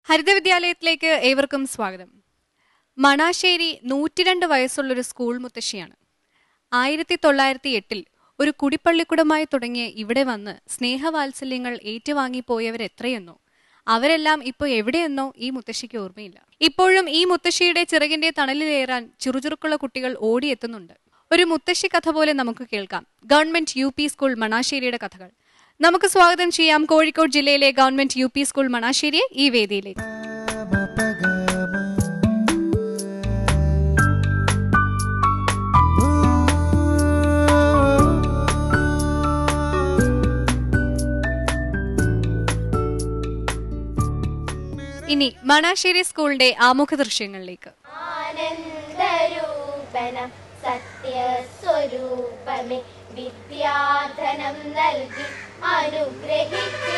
ഹരിതവിദ്യാലയത്തിലേക്ക് ഏവർക്കും സ്വാഗതം. മണാശ്ശേരി 102 വയസ്സുള്ളൊരു സ്കൂൾ മുത്തശ്ശിയാണ്. 1908 ഒരു കുടിപ്പള്ളിക്കുടമായി തുടങ്ങിയ ഇവിടെ വന്ന് സ്നേഹവാത്സല്യങ്ങൾ ഏറ്റുവാങ്ങിപ്പോയവരെത്രയെന്നോ അവരെല്ലാം ഇപ്പോൾ എവിടെയെന്നോ ഈ മുത്തശ്ശിക്ക് ഓർമ്മയില്ല. ഇപ്പോഴും ഈ മുത്തശ്ശിയുടെ ചിറകിന്റെ തണലിലേറാൻ ചുറുചുറുക്കുള്ള കുട്ടികൾ ഓടിയെത്തുന്നുണ്ട്. ഒരു മുത്തശ്ശി കഥ പോലെ നമുക്ക് കേൾക്കാം ഗവൺമെന്റ് UP സ്കൂൾ മണാശ്ശേരിയുടെ കഥകൾ. നമുക്ക് സ്വാഗതം ചെയ്യാം കോഴിക്കോട് ജില്ലയിലെ ഗവൺമെന്റ് UP സ്കൂൾ മണാശ്ശേരിയെ ഈ വേദിയിലേക്ക്. ഇനി മണാശ്ശേരി സ്കൂളിന്റെ ആമുഖ ദൃശ്യങ്ങളിലേക്ക്. സത്യസ്വരൂപമേ വിദ്യാധനം നൽകി അനുഗ്രഹിക്കൂ,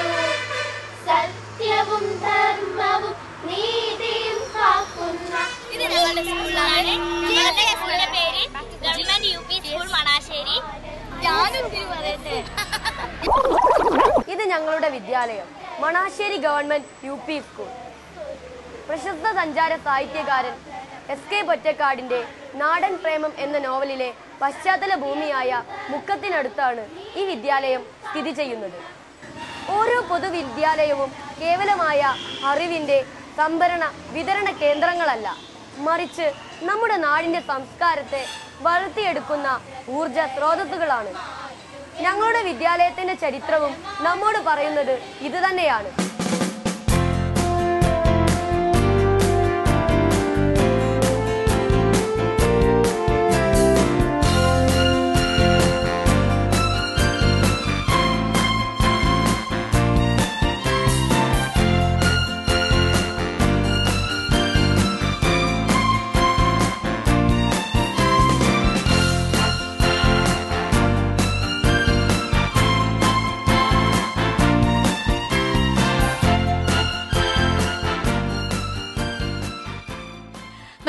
സത്യവും ധർമ്മവും നീതിയും കാക്കുന്ന. ഇത് ഞങ്ങളുടെ സ്കൂളാണ്. ഞങ്ങളുടെ സ്കൂളിന്റെ പേര് ഗവൺമെന്റ് UP സ്കൂൾ മണാശ്ശേരി. ഇത് ഞങ്ങളുടെ വിദ്യാലയം മണാശ്ശേരി ഗവൺമെന്റ് UP സ്കൂൾ. പ്രശസ്ത സഞ്ചാര സാഹിത്യകാരൻ SK പൊറ്റക്കാടിന്റെ നാടൻ പ്രേമം എന്ന നോവലിലെ പശ്ചാത്തല ഭൂമിയായ മുക്കത്തിനടുത്താണ് ഈ വിദ്യാലയം സ്ഥിതി ചെയ്യുന്നത്. ഓരോ പൊതുവിദ്യാലയവും കേവലമായ അറിവിന്റെ സംഭരണ വിതരണ കേന്ദ്രങ്ങളല്ല, മറിച്ച് നമ്മുടെ നാടിന്റെ സംസ്കാരത്തെ വളർത്തിയെടുക്കുന്ന ഊർജ സ്രോതസ്സുകളാണ്. ഞങ്ങളുടെ വിദ്യാലയത്തിന്റെ ചരിത്രവും നമ്മോട് പറയുന്നത് ഇത് തന്നെയാണ്.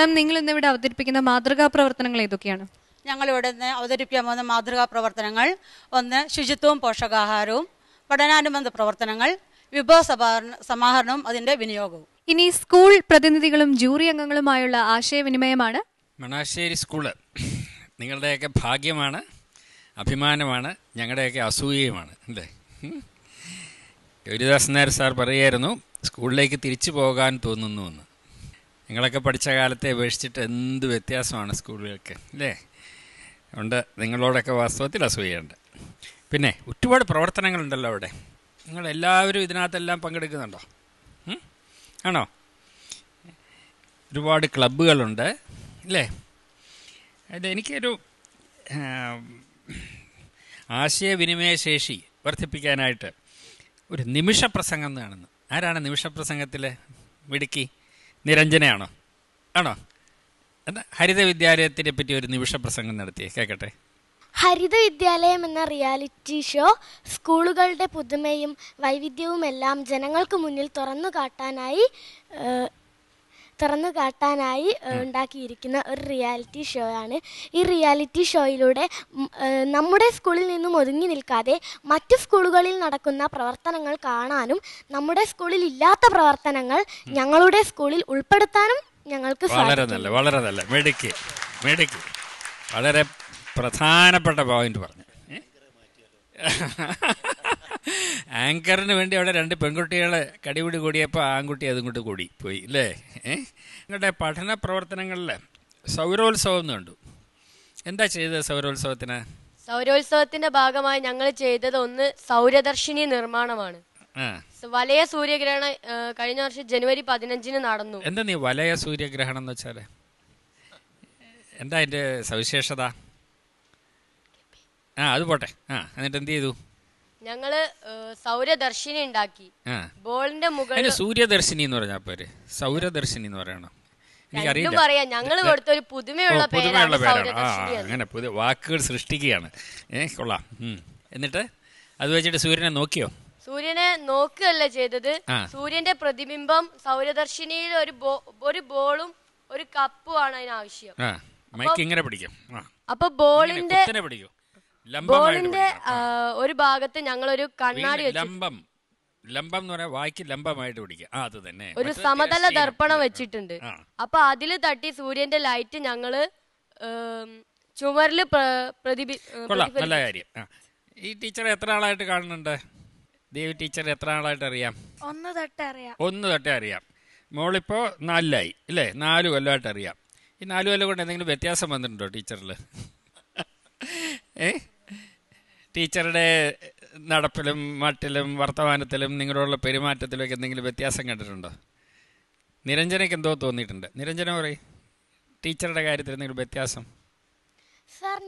മാം, നിങ്ങൾ ഇന്നിവിടെ അവതരിപ്പിക്കുന്ന മാതൃകാ പ്രവർത്തനങ്ങൾ ഏതൊക്കെയാണ്? ഞങ്ങളിവിടെ നിന്ന് അവതരിപ്പിക്കാൻ പോകുന്ന മാതൃകാ പ്രവർത്തനങ്ങൾ: ഒന്ന്, ശുചിത്വവും പോഷകാഹാരവും, പഠനാനുബന്ധ പ്രവർത്തനങ്ങൾ, വിഭവ സമാഹരണവും അതിന്റെ വിനിയോഗവും. ഇനി സ്കൂൾ പ്രതിനിധികളും ജൂറി അംഗങ്ങളുമായുള്ള ആശയവിനിമയമാണ്. മണാശ്ശേരി സ്കൂള് നിങ്ങളുടെയൊക്കെ ഭാഗ്യമാണ്, അഭിമാനമാണ്, ഞങ്ങളുടെയൊക്കെ അസൂയയുമാണ് അല്ലേ? ഗൗരിദാസ് നായർ സാർ പറയായിരുന്നു സ്കൂളിലേക്ക് തിരിച്ചു പോകാൻ തോന്നുന്നുവെന്ന്. നിങ്ങളൊക്കെ പഠിച്ച കാലത്തെ അപേക്ഷിച്ചിട്ട് എന്ത് വ്യത്യാസമാണ് സ്കൂളുകൾക്ക് അല്ലേ? അതുകൊണ്ട് നിങ്ങളോടൊക്കെ വാസ്തവത്തിൽ അസൂയുണ്ട്. പിന്നെ ഒരുപാട് പ്രവർത്തനങ്ങളുണ്ടല്ലോ അവിടെ. നിങ്ങളെല്ലാവരും ഇതിനകത്തെല്ലാം പങ്കെടുക്കുന്നുണ്ടോ? ആണോ? ഒരുപാട് ക്ലബ്ബുകളുണ്ട് അല്ലേ? അത് എനിക്കൊരു ആശയവിനിമയ ശേഷി വർദ്ധിപ്പിക്കാനായിട്ട് ഒരു നിമിഷപ്രസംഗം കാണുന്നു. ആരാണ് നിമിഷപ്രസംഗത്തിലെ മിടുക്കി? നിരഞ്ജനയാണോ? ആണോ? എന്താ ഹരിത വിദ്യാലയത്തിനെ പറ്റി ഒരു നിമിഷപ്രസംഗം നടത്തിയേ, കേൾക്കട്ടെ. ഹരിത വിദ്യാലയം എന്ന റിയാലിറ്റി ഷോ സ്കൂളുകളുടെ പുതുമയും വൈവിധ്യവുമെല്ലാം ജനങ്ങൾക്ക് മുന്നിൽ തുറന്നു കാട്ടാനായി ഉണ്ടാക്കിയിരിക്കുന്ന ഒരു റിയാലിറ്റി ഷോ ആണ്. ഈ റിയാലിറ്റി ഷോയിലൂടെ നമ്മുടെ സ്കൂളിൽ നിന്നും ഒതുങ്ങി നിൽക്കാതെ മറ്റു സ്കൂളുകളിൽ നടക്കുന്ന പ്രവർത്തനങ്ങൾ കാണാനും നമ്മുടെ സ്കൂളിൽ ഇല്ലാത്ത പ്രവർത്തനങ്ങൾ ഞങ്ങളുടെ സ്കൂളിൽ ഉൾപ്പെടുത്താനും ഞങ്ങൾക്ക് സാധിക്കും. വളരെ നല്ല മെഡിക്ക് വളരെ പ്രധാനപ്പെട്ട പോയിന്റ് പറഞ്ഞു. ആങ്കറിന് വേണ്ടി അവിടെ 2 പെൺകുട്ടികൾ കടിപിടി കൂടിയപ്പോൾ ആൺകുട്ടി അതും കൊണ്ട് കൂടി പോയി അല്ലേ? നിങ്ങളുടെ പഠന പ്രവർത്തനങ്ങളിൽ സൗരോത്സവം കണ്ടു. എന്താ ചെയ്തത് സൗരോത്സവത്തിന്? സൗരോത്സവത്തിന്റെ ഭാഗമായി ഞങ്ങൾ ചെയ്തത് ഒന്ന് സൗരദർശിനി നിർമ്മാണമാണ്. വലയ സൂര്യഗ്രഹണം കഴിഞ്ഞ വർഷം ജനുവരി 15 നടന്നു. എന്താ നീ വലയ സൂര്യഗ്രഹണം എന്ന് വെച്ചാല് എന്താ അതിന്റെ സവിശേഷത? അത് പോട്ടെ. എന്നിട്ട് എന്ത് ചെയ്തു? ഞങ്ങള് സൗരദർശിനി ഉണ്ടാക്കി. ബോളിന്റെ മുകളിൽ സൂര്യദർശിനി എന്ന് പറഞ്ഞാൽ പോരെ, സൗരദർശിനി എന്ന് പറയണം? എനിക്കറിയില്ല. ഞങ്ങള് കൊടുത്തൊരു പുതുമയുള്ള പേരാണ്. അങ്ങനെ പുതിയ വാക്കുകൾ സൃഷ്ടിക്കുകയാണ്. കൊള്ളാം. എന്നിട്ട് അത് വെച്ചിട്ട് സൂര്യനെ നോക്കിയോ? സൂര്യനെ നോക്കുകയല്ല ചെയ്തത്. സൂര്യന്റെ പ്രതിബിംബം സൗരദർശിനിയിൽ ഒരു ബോളും ഒരു കപ്പുമാണ് അതിനാവശ്യം. ഇങ്ങനെ പിടിക്കും. അപ്പൊ ബോളിന്റെ ഒരു ഭാഗത്ത് ഞങ്ങളൊരു കണ്ണാടി വെച്ചു. ലംബം എന്ന് പറയാൻ വായിക്ക് ലംബമായിട്ട് പിടിക്കുക. അത് തന്നെ. ഒരു സമതല ദർപ്പണം വെച്ചിട്ടുണ്ട്. അപ്പൊ അതില് തട്ടി സൂര്യന്റെ ലൈറ്റ് ഞങ്ങള് ചുമരില് കൊള്ളാം, നല്ല കാര്യം. ഈ ടീച്ചറെ എത്ര ആളായിട്ട് കാണുന്നുണ്ട്? ദേവി ടീച്ചർ എത്ര ആളായിട്ട് അറിയാം? 1 തൊട്ടേ അറിയാം. മോളിപ്പോ 4 അല്ലേ? 4 കൊല്ലമായിട്ട് അറിയാം. ഈ 4 കൊല്ലം കൊണ്ട് എന്തെങ്കിലും വ്യത്യാസം വന്നിട്ടുണ്ടോ ടീച്ചറിൽ? ടീച്ചറുടെ നടപ്പിലും മട്ടിലും വർത്തമാനത്തിലും നിങ്ങളോടുള്ള പെരുമാറ്റത്തിലും ഒക്കെ എന്തെങ്കിലും വ്യത്യാസം കണ്ടിട്ടുണ്ടോ? നിരഞ്ജനയ്ക്ക് എന്തോ തോന്നിയിട്ടുണ്ട്. നിരഞ്ജന പറയും, ടീച്ചറുടെ കാര്യത്തിൽ എന്തെങ്കിലും വ്യത്യാസം? സാർ,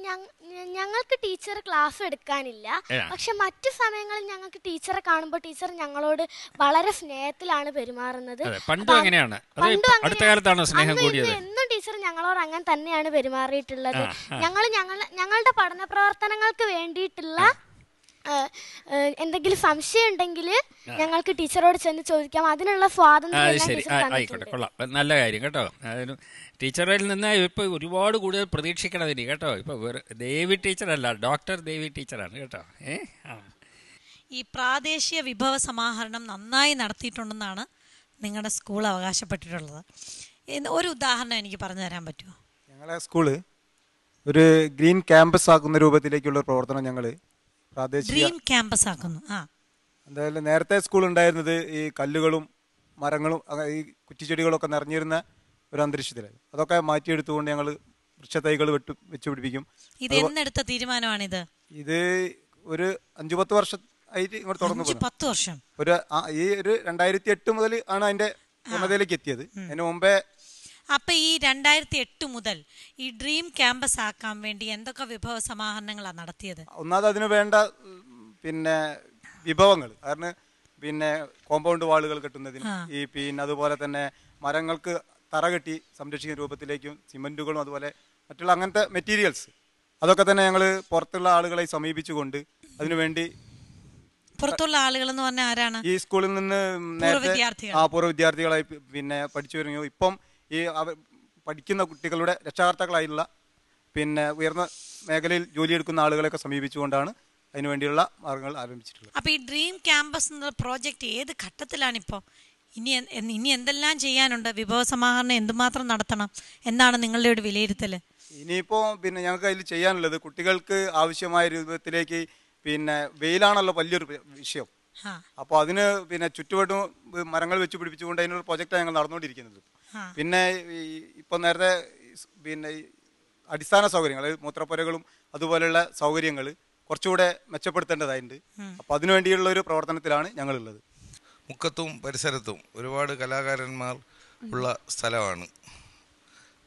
ഞങ്ങൾക്ക് ടീച്ചർ ക്ലാസ് എടുക്കാനില്ല. പക്ഷെ മറ്റു സമയങ്ങളിൽ ഞങ്ങൾക്ക് ടീച്ചറെ കാണുമ്പോൾ ടീച്ചർ ഞങ്ങളോട് വളരെ സ്നേഹത്തിലാണ് പെരുമാറുന്നത്. പണ്ടും അങ്ങനെയാണ്. അടുത്ത കാലത്താണോ സ്നേഹം കൂടിയത്? എന്നും ടീച്ചർ ഞങ്ങളോട് അങ്ങനെ തന്നെയാണ് പെരുമാറിയിട്ടുള്ളത്. ഞങ്ങളുടെ പഠന പ്രവർത്തനങ്ങൾക്ക് വേണ്ടിയിട്ടുള്ള എന്തെങ്കിലും സംശയം ഉണ്ടെങ്കിൽ ഞങ്ങൾക്ക് ടീച്ചറോട് ചെന്ന് ചോദിക്കാം. അതിനുള്ള സ്വാതന്ത്ര്യം. ആയിക്കോട്ടെ, കൊള്ളാം, നല്ല കാര്യം കേട്ടോ. ടീച്ചറിൽ നിന്ന് ഇപ്പൊ ഒരുപാട് കൂടുതൽ പ്രതീക്ഷിക്കണതിന് കേട്ടോ. ഇപ്പൊ ദേവി ടീച്ചറല്ല, ഡോക്ടർ ദേവി ടീച്ചറാണ് കേട്ടോ. ഈ പ്രാദേശിക വിഭവ സമാഹരണം നന്നായി നടത്തിയിട്ടുണ്ടെന്നാണ് നിങ്ങളുടെ സ്കൂൾ അവകാശപ്പെട്ടിട്ടുള്ളത്. ഒരു ഉദാഹരണം എനിക്ക് പറഞ്ഞു തരാൻ പറ്റുമോ? ഞങ്ങളെ സ്കൂള് ഒരു ഗ്രീൻ ക്യാമ്പസ് ആക്കുന്ന രൂപത്തിലേക്കുള്ള പ്രവർത്തനം ഞങ്ങൾ ഡ്രീം ക്യാമ്പസ് ആക്കുന്നു. എന്തായാലും നേരത്തെ സ്കൂൾ ഉണ്ടായിരുന്നത് ഈ കല്ലുകളും മരങ്ങളും ഈ കുറ്റിച്ചെടികളൊക്കെ നിറഞ്ഞിരുന്ന ഒരു അന്തരീക്ഷത്തിലായിരുന്നു. അതൊക്കെ മാറ്റിയെടുത്തുകൊണ്ട് ഞങ്ങൾ വൃക്ഷത്തൈകൾ വെച്ച് പിടിപ്പിക്കും. ഇത് എന്നെടുത്ത തീരുമാനമാണിത്? ഇത് ഒരു 5-10 വർഷം ആയിട്ട് ഇങ്ങോട്ട് തുടർന്നു. 10 വർഷം. ഈ ഒരു 2008 മുതൽ ആണ് അതിന്റെ പൂർണ്ണതയിലേക്ക് എത്തിയത്. അതിന് മുമ്പേ. അപ്പൊ ഈ 2008 മുതൽ ഈ ഡ്രീം ക്യാമ്പസ് ആക്കാൻ വേണ്ടി എന്തൊക്കെ വിഭവ സമാഹരണങ്ങളാണ് നടത്തിയത്? ഒന്നാമത് അതിന് വേണ്ട വിഭവങ്ങൾ, കാരണം കോമ്പൗണ്ട് വാളുകൾ കെട്ടുന്നതിന് അതുപോലെ തന്നെ മരങ്ങൾക്ക് തറ കെട്ടി സംരക്ഷിക്കുന്ന രൂപത്തിലേക്കും സിമെന്റുകളും അതുപോലെ മറ്റുള്ള അങ്ങനത്തെ മെറ്റീരിയൽസ് അതൊക്കെ തന്നെ ഞങ്ങൾ പുറത്തുള്ള ആളുകളെ സമീപിച്ചുകൊണ്ട് അതിനുവേണ്ടി. പുറത്തുള്ള ആളുകൾ എന്ന് പറഞ്ഞാൽ ആരാണ്? ഈ സ്കൂളിൽ നിന്ന് പൂർവ്വ വിദ്യാർത്ഥികളായി പഠിച്ചു വരുന്നു. ഇപ്പം ഈ പഠിക്കുന്ന കുട്ടികളുടെ രക്ഷാകർത്താക്കളായിട്ടുള്ള ഉയർന്ന മേഖലയിൽ ജോലിയെടുക്കുന്ന ആളുകളെയൊക്കെ സമീപിച്ചുകൊണ്ടാണ് അതിനുവേണ്ടിയുള്ള മാർഗങ്ങൾ ആരംഭിച്ചിട്ടുള്ളത്. അപ്പൊ ഈ ഡ്രീം ക്യാമ്പസ് എന്നുള്ള പ്രോജക്റ്റ് ഏത് ഘട്ടത്തിലാണിപ്പോ? ഇനി എന്തെല്ലാം ചെയ്യാനുണ്ട്? വിഭവ സമാഹരണം എന്തുമാത്രം നടത്തണം എന്നാണ് നിങ്ങളുടെ ഒരു വിലയിരുത്തൽ? ഇനിയിപ്പോ ഞങ്ങൾക്ക് അതിൽ ചെയ്യാനുള്ളത് കുട്ടികൾക്ക് ആവശ്യമായ രൂപത്തിലേക്ക് വെയിലാണല്ലോ വലിയൊരു വിഷയം. അപ്പോൾ അതിന് ചുറ്റുവട്ടം മരങ്ങൾ വെച്ച് പിടിപ്പിച്ചുകൊണ്ട് അതിനൊരു പ്രൊജക്റ്റാണ് ഞങ്ങൾ നടന്നുകൊണ്ടിരിക്കുന്നത്. ഇപ്പൊ നേരത്തെ അടിസ്ഥാന സൗകര്യങ്ങൾ, മൂത്രപ്പുരകളും അതുപോലെയുള്ള സൗകര്യങ്ങൾ കുറച്ചുകൂടെ മെച്ചപ്പെടുത്തേണ്ടതായിട്ടുണ്ട്. അപ്പൊ അതിനുവേണ്ടിയുള്ള ഒരു പ്രവർത്തനത്തിലാണ് ഞങ്ങളുള്ളത്. മുക്കത്തും പരിസരത്തും ഒരുപാട് കലാകാരന്മാർ ഉള്ള സ്ഥലമാണ്.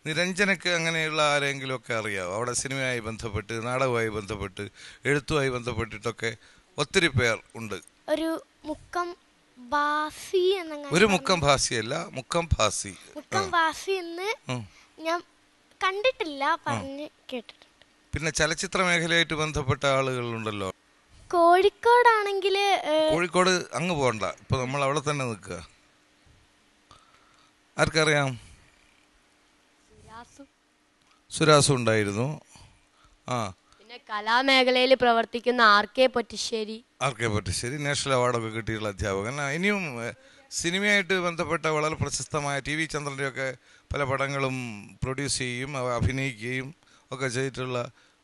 നിരഞ്ജനക്ക് അങ്ങനെയുള്ള ആരെങ്കിലുമൊക്കെ അറിയാമോ? അവിടെ സിനിമയുമായി ബന്ധപ്പെട്ട്, നാടകവുമായി ബന്ധപ്പെട്ട്, എഴുത്തുമായി ബന്ധപ്പെട്ടിട്ടൊക്കെ ഒത്തിരി പേർ ഉണ്ട്. ഒരു മുക്കം ഭാസിയല്ല, മുക്കം ഭാസി എന്ന് ഞാൻ കണ്ടിട്ടില്ല, പറഞ്ഞു കേട്ടിട്ടുണ്ട്. പിന്നെ ചലച്ചിത്ര മേഖലയായിട്ട് ബന്ധപ്പെട്ട ആളുകളുണ്ടല്ലോ. കോഴിക്കോടാണെങ്കിൽ കോഴിക്കോട് അങ്ങ് പോകണ്ട, ഇപ്പൊ നമ്മൾ അവിടെ തന്നെ നിൽക്കുക. ആർക്കറിയാം? സുരാസു ഉണ്ടായിരുന്നു. പിന്നെ കലാമേഖലയിൽ പ്രവർത്തിക്കുന്ന ആർ കെ പൊറ്റശ്ശേരി നാഷണൽ അവാർഡൊക്കെ കിട്ടിയിട്ടുള്ള അധ്യാപകൻ. ഇനിയും സിനിമയായിട്ട് ബന്ധപ്പെട്ട വളരെ പ്രശസ്തമായ ടി വി ചന്ദ്രൻ്റെയൊക്കെ പല പടങ്ങളും പ്രൊഡ്യൂസ് ചെയ്യുകയും അഭിനയിക്കുകയും ഒക്കെ ചെയ്തിട്ടുള്ള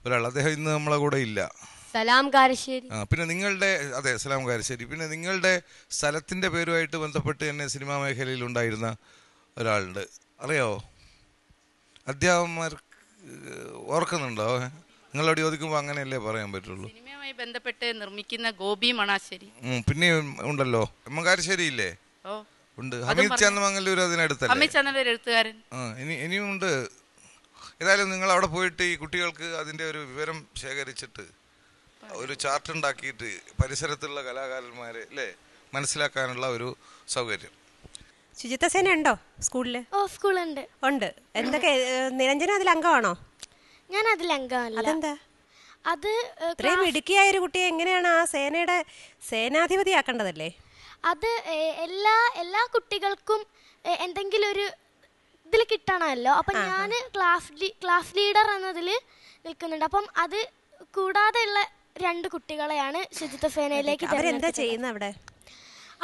ഒരാൾ. അദ്ദേഹം ഇന്ന് നമ്മളെ കൂടെ ഇല്ല. സലാം കാരശ്ശേരി. പിന്നെ സലാം കാരശ്ശേരി. പിന്നെ നിങ്ങളുടെ സ്ഥലത്തിന്റെ പേരുമായിട്ട് ബന്ധപ്പെട്ട് തന്നെ സിനിമാ മേഖലയിൽ ഉണ്ടായിരുന്ന ഒരാളുണ്ട്, അറിയാവോ? അധ്യാപകന്മാർ ഓർക്കുന്നുണ്ടോ? നിങ്ങളോട് ചോദിക്കുമ്പോൾ അങ്ങനെയല്ലേ പറയാൻ പറ്റുള്ളൂ. സിനിമയുമായി ബന്ധപ്പെട്ട് നിർമ്മിക്കുന്ന ഗോപി മണാശ്ശേരി. പിന്നെ ഉണ്ടല്ലോ എമ്മങ്കാരശ്ശേരി ഇല്ലേ? ഉണ്ട്. ഹമീദ് ചന്ദമംഗലൂർ അതിനടുത്തല്ലേ? ഹമീദ് ചന്ദമംഗലൂർ എഴുത്തുകാരൻ. ഇനിയും ഉണ്ട്. ഏതായാലും നിങ്ങൾ അവിടെ പോയിട്ട് ഈ കുട്ടികൾക്ക് അതിന്റെ ഒരു വിവരം ശേഖരിച്ചിട്ട് ഒരു ചാർട്ട് ഉണ്ടാക്കിയിട്ട് പരിസരത്തുള്ള കലാകാരന്മാരെ മനസ്സിലാക്കാനുള്ള ഒരു സൗകര്യം. ശുചിത്വ സേന ഉണ്ടോ സ്കൂളില്? സ്കൂളുണ്ട്. ഉണ്ട്. എന്തൊക്കെ? നിരഞ്ജന അതിൽ അംഗമാണോ? ഞാൻ അതിൽ അംഗമല്ല. അതെന്താ? അത് ഇത്രയും മിടുക്കിയായ ഒരു കുട്ടിയെ എങ്ങനെയാണ് ആ സേനയുടെ സേനാധിപതിയാക്കേണ്ടതല്ലേ? അത് എല്ലാ കുട്ടികൾക്കും എന്തെങ്കിലും ഒരു ഇതിൽ കിട്ടണമല്ലോ. അപ്പം ഞാൻ ക്ലാസ് ലീഡർ എന്നതിൽ നിൽക്കുന്നുണ്ട്. അപ്പം അത് കൂടാതെ ഉള്ള 2 കുട്ടികളെയാണ് ശുചിത്വ സേനയിലേക്ക്. അവരെന്താ ചെയ്യുന്നത് അവിടെ?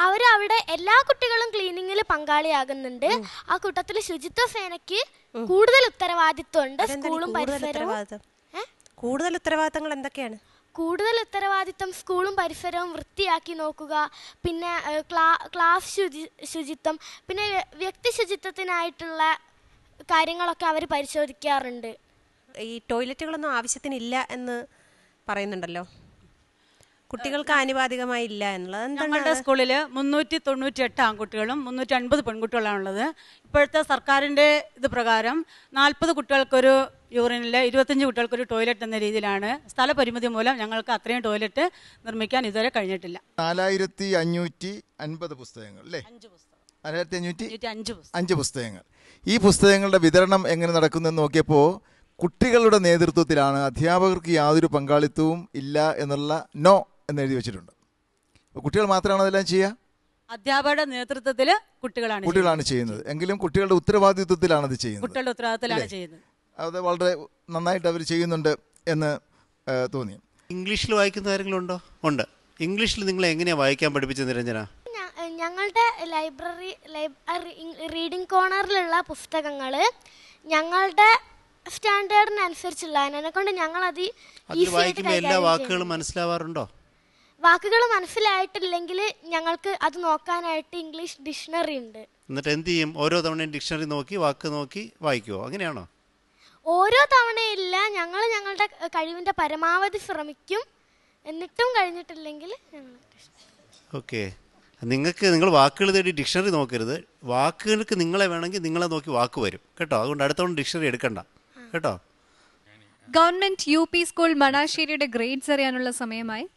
അവരവിടെ എല്ലാ കുട്ടികളും ക്ലീനിങ്ങിൽ പങ്കാളിയാകുന്നുണ്ട്. ആ കൂട്ടത്തിൽ ശുചിത്വ സേനയ്ക്ക് കൂടുതൽ ഉത്തരവാദിത്വമുണ്ട്. സ്കൂളും പരിസരവും. കൂടുതൽ ഉത്തരവാദിത്തങ്ങൾ എന്തൊക്കെയാണ്? കൂടുതൽ ഉത്തരവാദിത്തം സ്കൂളും പരിസരവും വൃത്തിയാക്കി നോക്കുക, പിന്നെ ക്ലാസ് ശുചിത്വം, പിന്നെ വ്യക്തി ശുചിത്വത്തിനായിട്ടുള്ള കാര്യങ്ങളൊക്കെ അവർ പരിശോധിക്കാറുണ്ട്. ഈ ടോയ്ലറ്റുകളൊന്നും ആവശ്യത്തിനില്ല എന്ന് പറയുന്നുണ്ടല്ലോ, കുട്ടികൾക്ക് ആനുപാതികമായി ഇല്ല എന്നുള്ളത്. ഞങ്ങളുടെ സ്കൂളിൽ 398 ആൺകുട്ടികളും 350 പെൺകുട്ടികളാണുള്ളത്. ഇപ്പോഴത്തെ സർക്കാരിൻ്റെ ഇത് പ്രകാരം 40 കുട്ടികൾക്കൊരു യൂറിനിൽ 25 കുട്ടികൾക്കൊരു ടോയ്ലറ്റ് എന്ന രീതിയിലാണ്. സ്ഥലപരിമിതി മൂലം ഞങ്ങൾക്ക് അത്രയും ടോയ്ലറ്റ് നിർമ്മിക്കാൻ ഇതുവരെ കഴിഞ്ഞിട്ടില്ല. 4550 പുസ്തകങ്ങൾ അല്ലേ? 4505 പുസ്തകങ്ങൾ. ഈ പുസ്തകങ്ങളുടെ വിതരണം എങ്ങനെ നടക്കുന്നെന്ന് നോക്കിയപ്പോൾ കുട്ടികളുടെ നേതൃത്വത്തിലാണ്, അധ്യാപകർക്ക് യാതൊരു പങ്കാളിത്തവും ഇല്ല എന്നുള്ള നോ എന്ന് എഴുതി വെച്ചിട്ടുണ്ട്. കുട്ടികൾ മാത്രമാണ് അതെല്ലാം ചെയ്യുക. അധ്യാപകരുടെ നേതൃത്വത്തിൽ കുട്ടികളാണ് ചെയ്യുന്നത്. എങ്കിലും കുട്ടികളുടെ ഉത്തരവാദിത്വത്തിലാണ് അത് ചെയ്യുന്നത്. കുട്ടികളുടെ ഉത്തരവാദിത്തത്തിലാണ് ചെയ്യുന്നത്. അത് വളരെ നന്നായിട്ട് അവർ ചെയ്യുന്നുണ്ട് എന്ന് തോന്നി. ഇംഗ്ലീഷിൽ വായിക്കുന്ന ആരെങ്കിലും ഉണ്ടോ? ഉണ്ട്. ഇംഗ്ലീഷിൽ നിങ്ങൾ എങ്ങനെയാണ് വായിക്കാൻ പഠിപ്പിച്ചത് നിരഞ്ജന? ഞങ്ങളുടെ റീഡിംഗ് കോർണറിലുള്ള പുസ്തകങ്ങൾ ഞങ്ങളുടെ സ്റ്റാൻഡേർഡിനനുസരിച്ചുള്ള അതിനെക്കൊണ്ട് ഞങ്ങളത് വായിക്കുമ്പോൾ എല്ലാ വാക്കുകളും മനസ്സിലാവാറുണ്ടോ? വാക്കുകൾ മനസ്സിലായിട്ടില്ലെങ്കിൽ ഞങ്ങൾക്ക് അത് നോക്കാനായിട്ട് ഇംഗ്ലീഷ് ഡിക്ഷണറി ഉണ്ട്. എന്നിട്ട് എന്ത് ചെയ്യും? ഓരോ തവണയും ഡിക്ഷണറി നോക്കി വാക്ക് നോക്കി വായിക്കുമോ? അങ്ങനെയാണോ? ഓരോ തവണയില്ല, ഞങ്ങൾ ഞങ്ങളുടെ കഴിവിൻ്റെ പരമാവധി ശ്രമിക്കും. എന്നിട്ടും കഴിഞ്ഞിട്ടില്ലെങ്കിൽ ഓക്കെ. നിങ്ങൾ വാക്കുകൾ തേടി ഡിക്ഷണറി നോക്കരുത്. വാക്കുകൾക്ക് നിങ്ങളെ വേണമെങ്കിൽ നിങ്ങളെ നോക്കി വാക്ക് വരും കേട്ടോ. അതുകൊണ്ട് അടുത്തോളം ഡിക്ഷണറി എടുക്കണ്ട കേട്ടോ. ഗവൺമെന്റ് UP സ്കൂൾ മണാശ്ശേരിയുടെ ഗ്രേഡ്സ് അറിയാനുള്ള സമയമായി.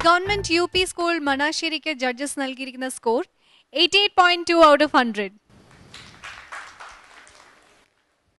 ഗവൺമെന്റ് UP സ്കൂൾ മണാശ്ശേരിക്ക് ജഡ്ജസ് നൽകിയിരിക്കുന്ന സ്കോർ 88.2 out of 100.